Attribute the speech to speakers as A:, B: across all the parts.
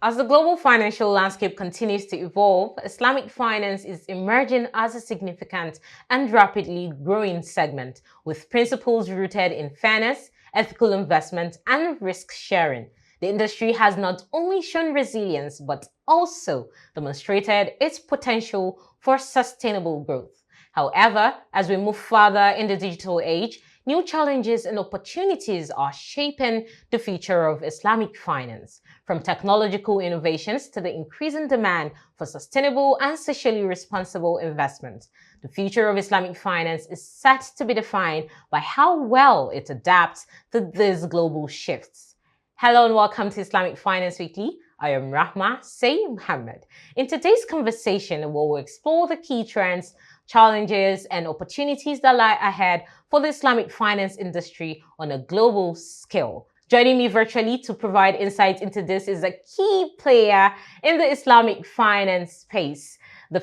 A: As the global financial landscape continues to evolve, Islamic finance is emerging as a significant and rapidly growing segment with principles rooted in fairness, ethical investment, and risk sharing. The industry has not only shown resilience but also demonstrated its potential for sustainable growth. However, as we move further in the digital age, new challenges and opportunities are shaping the future of Islamic finance, from technological innovations to the increasing demand for sustainable and socially responsible investment. The future of Islamic finance is set to be defined by how well it adapts to these global shifts. Hello and welcome to Islamic Finance Weekly. I am Rahma Say Muhammad. In today's conversation, we will explore the key trends, challenges, and opportunities that lie ahead for the Islamic finance industry on a global scale. Joining me virtually to provide insights into this is a key player in the Islamic finance space.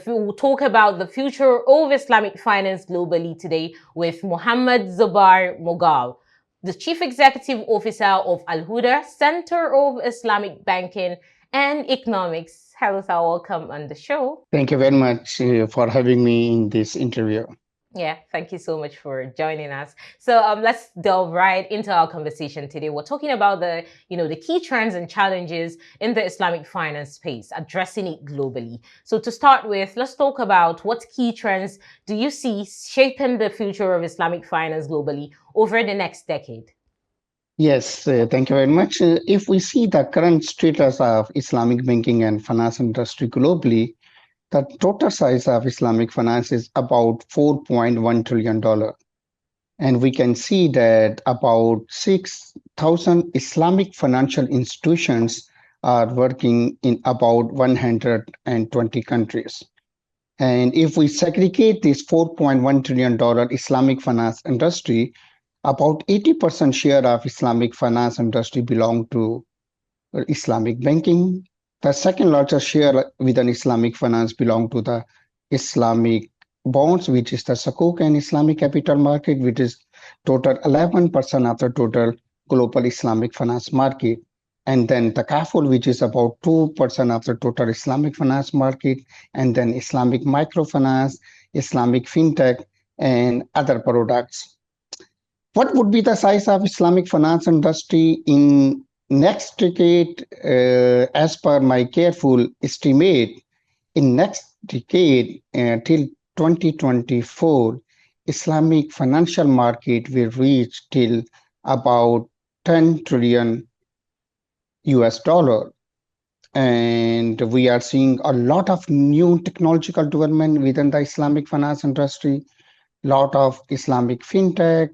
A: We'll talk about the future of Islamic finance globally today with Muhammad Zubair Mughal, the Chief Executive Officer of AlHuda, Center of Islamic Banking and Economics. Hello, sir. Welcome on the show.
B: Thank you very much for having me in this interview.
A: Yeah, thank you so much for joining us. So let's delve right into our conversation today. We're talking about the key trends and challenges in the Islamic finance space, addressing it globally. So to start with, let's talk about what key trends do you see shaping the future of Islamic finance globally over the next decade?
B: Yes, thank you very much. If we see the current status of Islamic banking and finance industry globally, the total size of Islamic finance is about $4.1 trillion. And we can see that about 6,000 Islamic financial institutions are working in about 120 countries. And if we segregate this $4.1 trillion Islamic finance industry, about 80% share of Islamic finance industry belong to Islamic banking. The second largest share within Islamic finance belong to the Islamic bonds, which is the Sukuk and Islamic capital market, which is total 11% of the total global Islamic finance market. And then the Kaful, which is about 2% of the total Islamic finance market, and then Islamic microfinance, Islamic Fintech, and other products. What would be the size of Islamic finance industry in next decade? As per my careful estimate, in next decade till 2024, Islamic financial market will reach till about 10 trillion US dollar. And we are seeing a lot of new technological development within the Islamic finance industry, lot of Islamic fintech,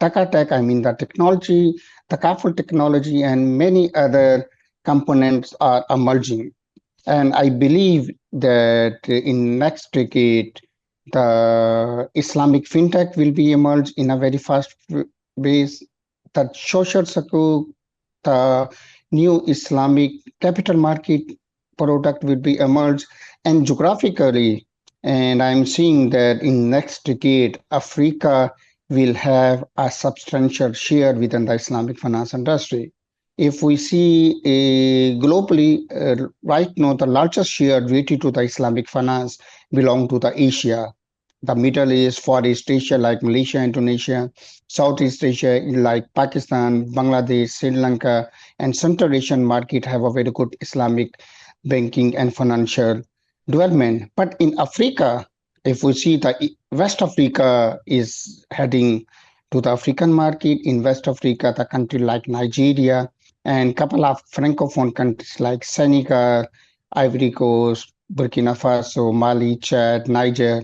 B: Tech, I mean the technology, the Kaful technology, and many other components are emerging. And I believe that in next decade, the Islamic fintech will be emerged in a very fast pace. The social sukuk, the new Islamic capital market product will be emerged, and geographically, and I'm seeing that in next decade, Africa will have a substantial share within the Islamic finance industry. If we see globally, right now, the largest share related to the Islamic finance belong to the Asia, the Middle East, Far East Asia, like Malaysia, Indonesia, Southeast Asia, like Pakistan, Bangladesh, Sri Lanka, and Central Asian market have a very good Islamic banking and financial development. But in Africa, if we see the West Africa is heading to the African market. In West Africa, the country like Nigeria and couple of Francophone countries like Senegal, Ivory Coast, Burkina Faso, Mali, Chad, Niger,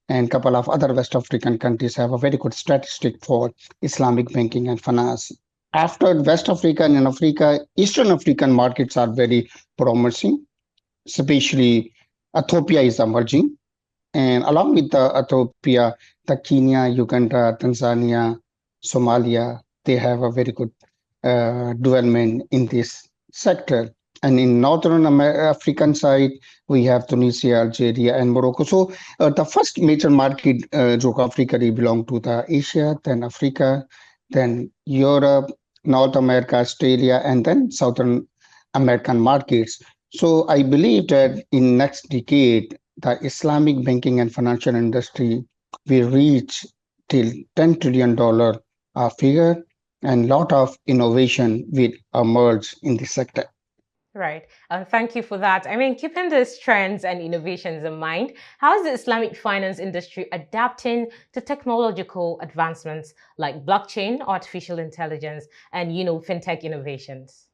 B: and couple of other West African countries have a very good statistic for Islamic banking and finance. After West Africa and in Africa, Eastern African markets are very promising, especially Ethiopia is emerging. And along with the Ethiopia, the Kenya, Uganda, Tanzania, Somalia, they have a very good development in this sector. And in Northern African side, we have Tunisia, Algeria, and Morocco. So the first major market geographically belong to the Asia, then Africa, then Europe, North America, Australia, and then Southern American markets. So I believe that in next decade, the Islamic banking and financial industry will reach till $10 trillion figure, and lot of innovation will emerge in the sector.
A: Right. Thank you for that. I mean, keeping these trends and innovations in mind, how is the Islamic finance industry adapting to technological advancements like blockchain, artificial intelligence, and fintech innovations?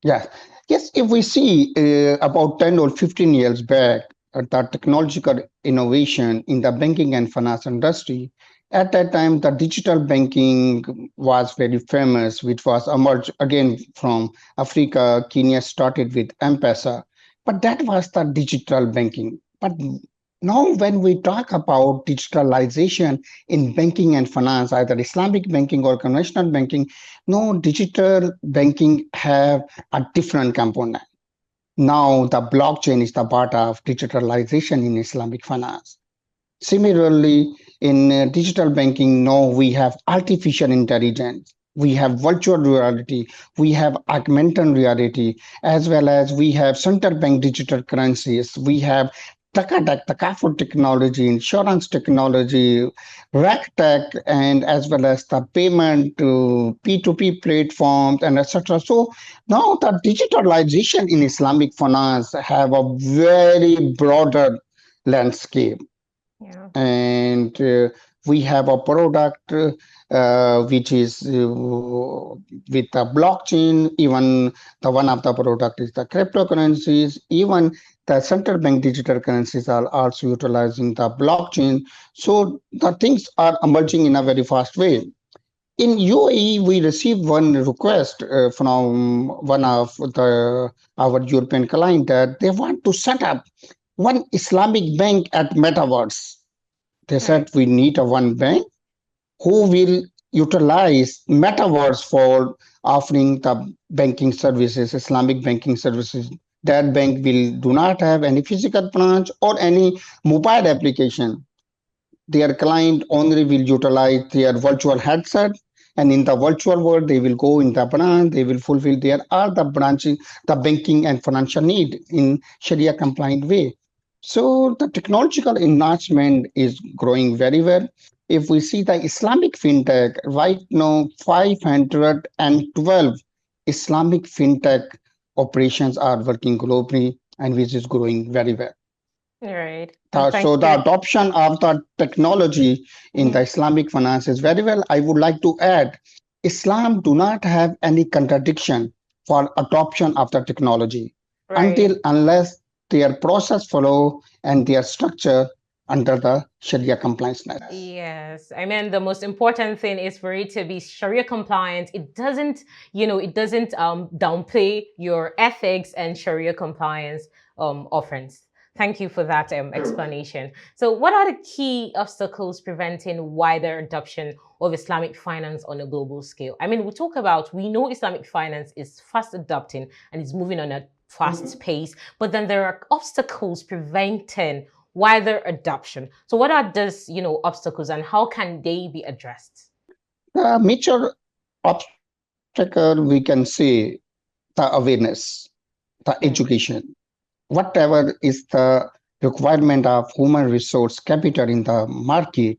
B: Yes, yes. If we see about 10 or 15 years back, the technological innovation in the banking and finance industry, at that time, the digital banking was very famous, which was emerged again from Africa. Kenya started with M-Pesa, but that was the digital banking. But now, when we talk about digitalization in banking and finance, either Islamic banking or conventional banking, no, digital banking have a different component. Now the blockchain is the part of digitalization in Islamic finance. Similarly, in digital banking, now we have artificial intelligence, we have virtual reality, we have augmented reality, as well as we have central bank digital currencies, we have Takaful technology, insurance technology, RegTech, and as well as the payment to P2P platforms and etc. So now the digitalization in Islamic finance have a very broader landscape,
A: Yeah.
B: and we have a product which is with the blockchain. Even the one of the product is the cryptocurrencies. Even the central bank digital currencies are also utilizing the blockchain. So the things are emerging in a very fast way. In UAE, we received one request from one of our European client that they want to set up one Islamic bank at Metaverse. They
A: Right.
B: said we need a one bank who will utilize metaverse for offering the banking services, Islamic banking services. That bank will do not have any physical branch or any mobile application. Their client only will utilize their virtual headset, and in the virtual world they will go in the branch, they will fulfill their all the branching, the banking and financial need in Sharia compliant way. So the technological enhancement is growing very well. If we see the Islamic fintech right now, 512 Islamic fintech operations are working globally, and which is growing very well.
A: Right. Thank
B: So the
A: you.
B: adoption of the technology in the
A: Mhm.
B: Islamic finance is very well. I would like to add, Islam do not have any contradiction for adoption of the technology
A: Right.
B: until unless their process follow and their structure under the Sharia compliance.
A: Yes, I mean the most important thing is for it to be Sharia compliant. It doesn't downplay your ethics and Sharia compliance offerings. Thank you for that explanation. So, what are the key obstacles preventing wider adoption of Islamic finance on a global scale? I mean, we know Islamic finance is fast adopting and is moving on a fast pace, but then there are obstacles preventing wider adoption. So what are these, obstacles and how can they be addressed?
B: The major obstacle we can say the awareness, the
A: Hmm.
B: education, whatever is the requirement of human resource capital in the market,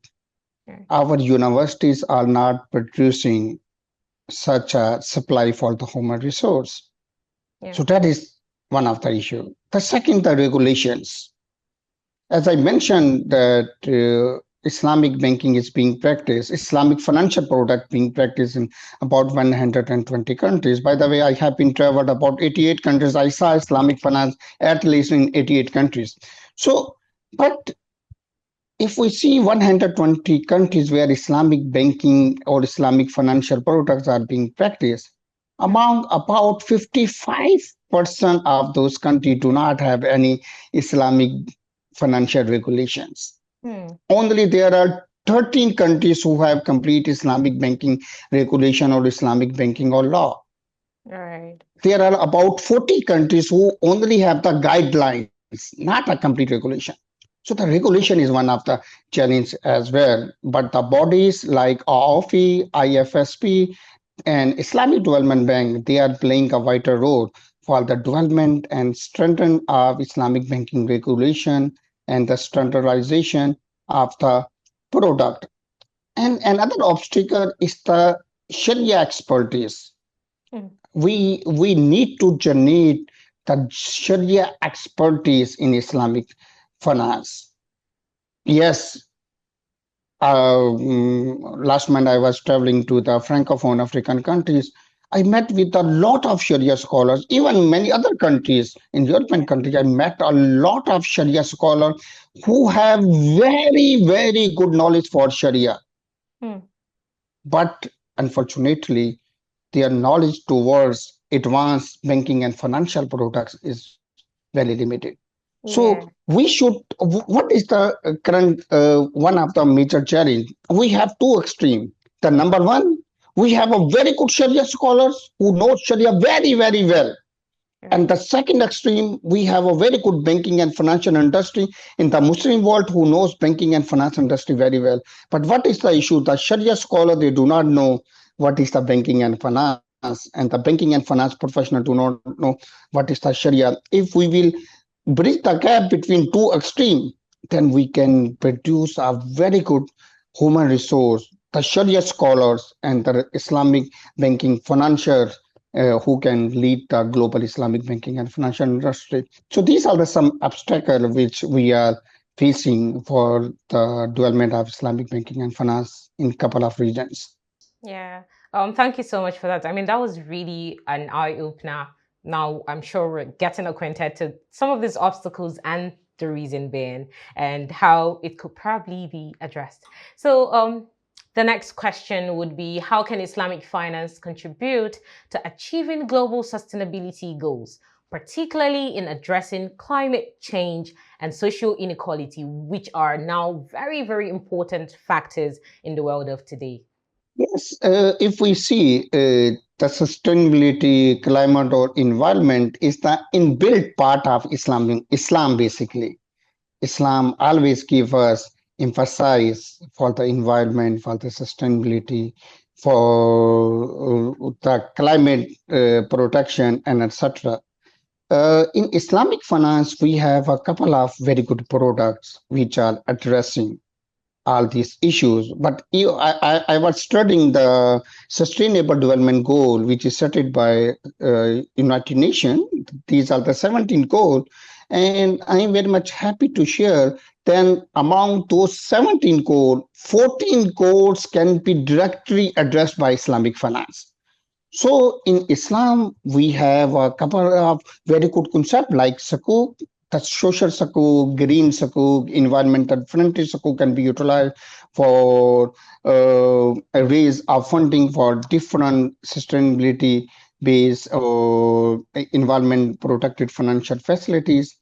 A: Yeah.
B: our universities are not producing such a supply for the human resource.
A: Yeah.
B: So that is one of the issue. The second, the regulations. As I mentioned that Islamic banking is being practiced, Islamic financial product being practiced in about 120 countries. By the way, I have been traveled about 88 countries. I saw Islamic finance at least in 88 countries. So, but if we see 120 countries where Islamic banking or Islamic financial products are being practiced,
A: Yeah.
B: among about 55% of those countries do not have any Islamic financial regulations.
A: Hmm.
B: Only there are 13 countries who have complete Islamic banking regulation or Islamic banking or law.
A: All right.
B: There are about 40 countries who only have the guidelines, not a complete regulation. So the regulation is one of the challenge as well. But the bodies like AOFI, IFSP, and Islamic Development Bank, they are playing a vital role for the development and strengthening of Islamic banking regulation and the standardization of the product. And another obstacle is the Sharia expertise.
A: Mm.
B: We need to generate the Sharia expertise in Islamic finance. Yes, last month I was traveling to the Francophone African countries. I met with a lot of Sharia scholars, even many other countries in European
A: Yeah.
B: countries. I met a lot of Sharia scholars who have very, very good knowledge for Sharia.
A: Mm.
B: But unfortunately, their knowledge towards advanced banking and financial products is very limited. So
A: Yeah.
B: we should, what is the current one of the major challenge? We have two extreme. The number one, we have a very good Sharia scholars who know Sharia very, very well. And
A: Right.
B: the second extreme, we have a very good banking and financial industry in the Muslim world who knows banking and finance industry very well. But what is the issue? The Sharia scholar, they do not know what is the banking and finance, and the banking and finance professional do not know what is the Sharia. If we will bridge the gap between two extremes, then we can produce a very good human resource, the Sharia scholars and the Islamic banking financiers who can lead the global Islamic banking and financial industry. So these are the some obstacles which we are facing for the development of Islamic banking and finance in couple of regions.
A: Yeah. Thank you so much for that. I mean, that was really an eye opener. Now I'm sure we're getting acquainted to some of these obstacles and the reason being and how it could probably be addressed. So the next question would be, how can Islamic finance contribute to achieving global sustainability goals, particularly in addressing climate change and social inequality, which are now very, very important factors in the world of today?
B: Yes, if we see the sustainability, climate or environment is the inbuilt part of Islam basically. Islam always give us emphasize for the environment, for the sustainability, for the climate protection and etc. In Islamic finance, we have a couple of very good products which are addressing all these issues. But I was studying the Sustainable Development Goal, which is set by United Nations. These are the 17 goals, and I am very much happy to share. Then among those 17 goals, 14 goals can be directly addressed by Islamic finance. So in Islam, we have a couple of very good concepts like sukuk, the social sukuk, green sukuk, environmental friendly sukuk can be utilized for a raise of funding for different sustainability based or environment protected financial facilities.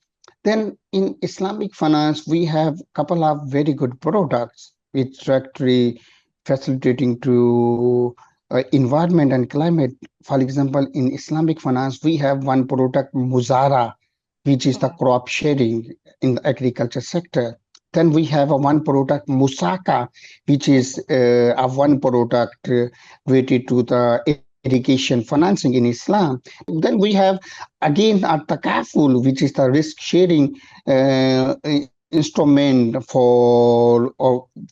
B: Then in Islamic finance, we have a couple of very good products which actually facilitating to environment and climate. For example, in Islamic finance, we have one product, Muzara, which is the
A: Mhm.
B: crop sharing in the agriculture sector. Then we have a one product, Musaka, which is a one product related to the irrigation financing in Islam. Then we have again a Takaful, which is the risk sharing instrument for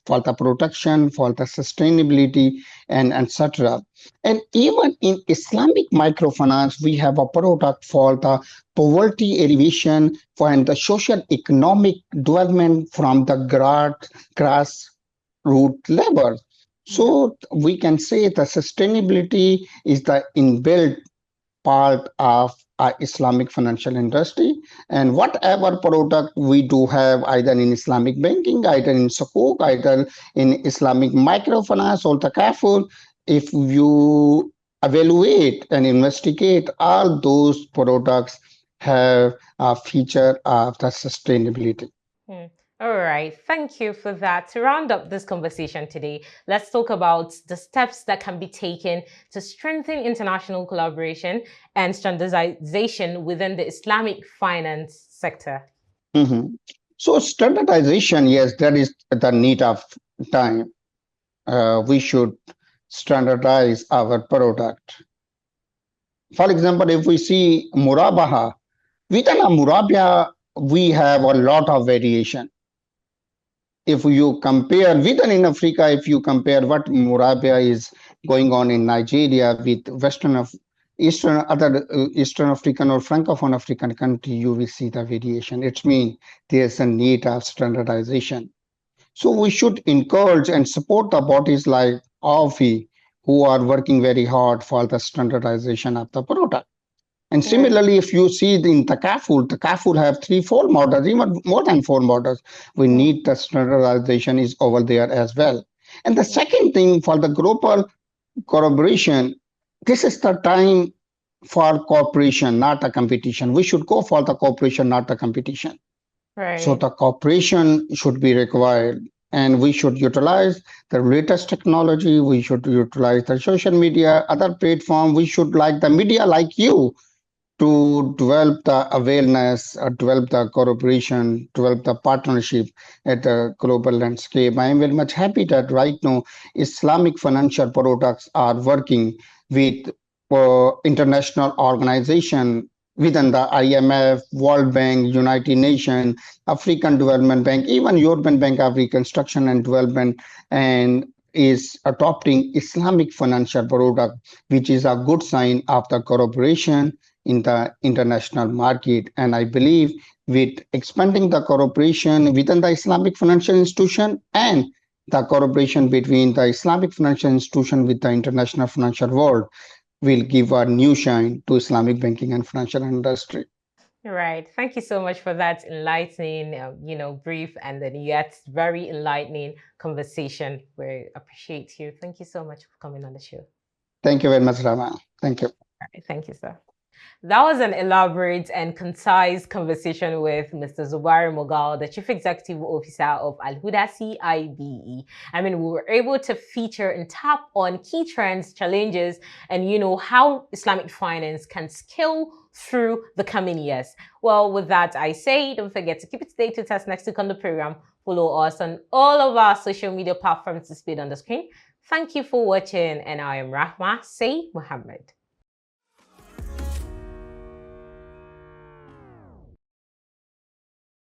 B: the protection, for the sustainability, and etc. And even in Islamic microfinance, we have a product for the poverty alleviation for and the social economic development from the grassroots level.
A: Yeah.
B: So we can say the sustainability is the inbuilt part of our Islamic financial industry. And whatever product we do have, either in Islamic banking, either in Sukuk, either in Islamic microfinance or takaful, if you evaluate and investigate all those products have a feature of the sustainability.
A: Hmm. All right. Thank you for that. To round up this conversation today, let's talk about the steps that can be taken to strengthen international collaboration and standardization within the Islamic finance sector.
B: Mhm. So standardization, yes, that is the need of time. We should standardize our product. For example, if we see Murabaha, within a Murabaha, we have a lot of variation. If you compare within in Africa, if you compare what Murabaha is going on in Nigeria with Western of Eastern other Eastern African or Francophone African country, you will see the variation. It means there's a need of standardization. So we should encourage and support the bodies like AOFI who are working very hard for the standardization of the product. And
A: Right.
B: similarly, if you see in the Kafur have three, four models, even more than four models. We
A: Mm,
B: need the standardization is over there as well. And the
A: mm,
B: second thing for the global collaboration, this is the time for cooperation, not a competition. We should go for the cooperation, not a competition. So
A: right.
B: the cooperation should be required, and we should utilize the latest technology. We should utilize the social media, other platform. We should like the media like you to develop the awareness, develop the cooperation, develop the partnership at the global landscape. I am very much happy that right now Islamic financial products are working with international organization within the IMF, World Bank, United Nations, African Development Bank, even European Bank of Reconstruction and Development, and is adopting Islamic financial product, which is a good sign of the cooperation in the international market. And I believe with expanding the cooperation within the Islamic financial institution and the cooperation between the Islamic financial institution with the international financial world will give a new shine to Islamic banking and financial industry.
A: Right. Thank you so much for that enlightening, brief and then yet very enlightening conversation. We appreciate you. Thank you so much for coming on the show.
B: Thank you very much, Rama. Thank you.
A: All right. Thank you, sir. That was an elaborate and concise conversation with Mr. Zubair Mughal, the Chief Executive Officer of AlHuda CIBE. I mean, we were able to feature and tap on key trends, challenges, and how Islamic finance can scale through the coming years. Well, with that, I say, don't forget to keep it today to test next week on the program. Follow us on all of our social media platforms displayed on the screen. Thank you for watching, and I am Rahma Say Muhammad.